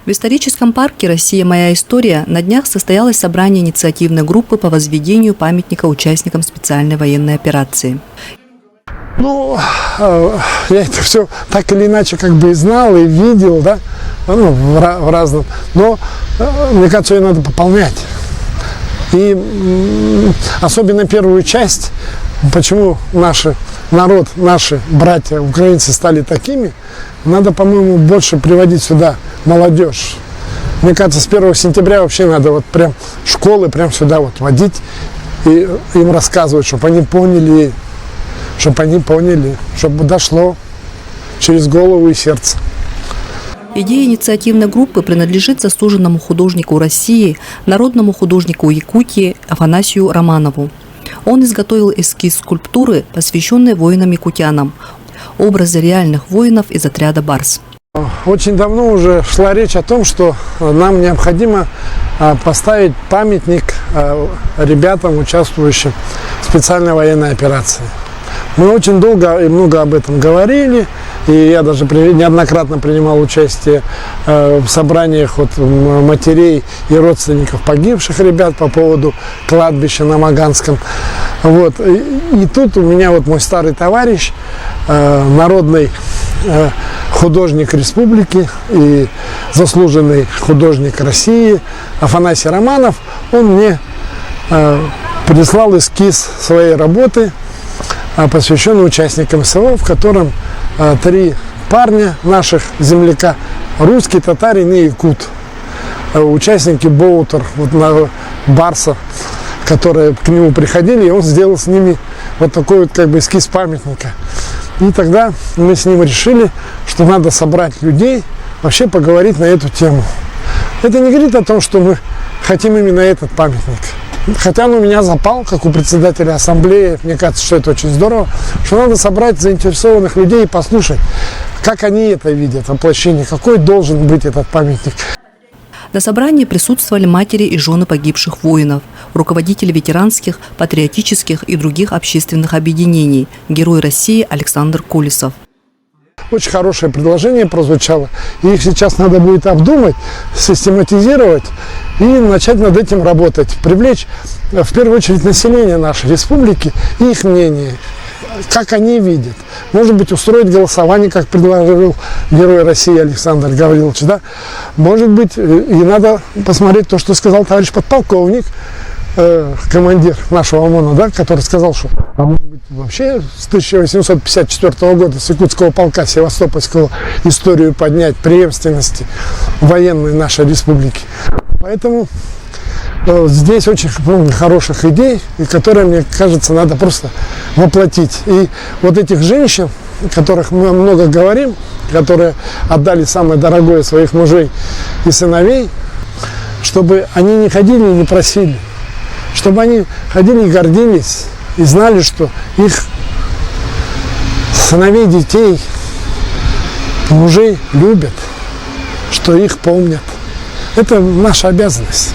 В историческом парке «Россия. Моя история» на днях состоялось собрание инициативной группы по возведению памятника участникам специальной военной операции. Ну, я это все так или иначе как бы и знал, и видел, да, ну, в разном. Но, мне кажется, ее надо пополнять. И особенно первую часть, почему наши братья украинцы стали такими, надо, по-моему, больше приводить сюда молодежь. Мне кажется, с 1 сентября вообще надо вот прям школы прям сюда вот водить и им рассказывать, чтобы они поняли, чтобы дошло через голову и сердце. Идея инициативной группы принадлежит заслуженному художнику России, народному художнику Якутии Афанасию Романову. Он изготовил эскиз скульптуры, посвященной воинам-якутянам, образы реальных воинов из отряда «Барс». Очень давно уже шла речь о том, что нам необходимо поставить памятник ребятам, участвующим в специальной военной операции. Мы очень долго и много об этом говорили, и я даже неоднократно принимал участие в собраниях матерей и родственников погибших ребят по поводу кладбища на Маганском. Вот. И тут у меня мой старый товарищ, народный художник республики и заслуженный художник России Афанасий Романов, он мне прислал эскиз своей работы, посвященный участникам СВО, в котором 3 парня наших земляка, русский, татарин и якут, участники Боутер, Барса, которые к нему приходили, и он сделал с ними вот такой как бы эскиз памятника. И тогда мы с ним решили, что надо собрать людей, вообще поговорить на эту тему. Это не говорит о том, что мы хотим именно этот памятник. Хотя он у меня запал, как у председателя ассамблеи, мне кажется, что это очень здорово, что надо собрать заинтересованных людей и послушать, как они это видят, воплощение, какой должен быть этот памятник. На собрании присутствовали матери и жены погибших воинов, руководители ветеранских, патриотических и других общественных объединений, герой России Александр Колесов. Очень хорошее предложение прозвучало. Их сейчас надо будет обдумать, систематизировать и начать над этим работать. Привлечь в первую очередь население нашей республики и их мнение, как они видят. Может быть, устроить голосование, как предложил герой России Александр Гаврилович. Да? Может быть, и надо посмотреть то, что сказал товарищ подполковник, командир нашего ОМОНа, да, который сказал, что может быть, вообще с 1854 года с Якутского полка Севастопольского историю поднять преемственности военной нашей республики. Поэтому здесь очень много хороших идей, которые, мне кажется, надо просто воплотить. И вот этих женщин, о которых мы много говорим, которые отдали самое дорогое своих мужей и сыновей, чтобы они не ходили и не просили, чтобы они ходили и гордились, и знали, что их сыновей, детей, мужей любят, что их помнят. Это наша обязанность.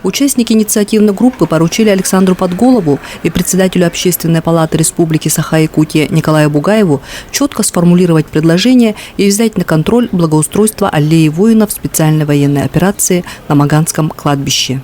Участники инициативной группы поручили Александру Подголову и председателю Общественной палаты Республики Саха-Якутия Николаю Бугаеву четко сформулировать предложение и взять на контроль благоустройство аллеи воинов специальной военной операции на Маганском кладбище.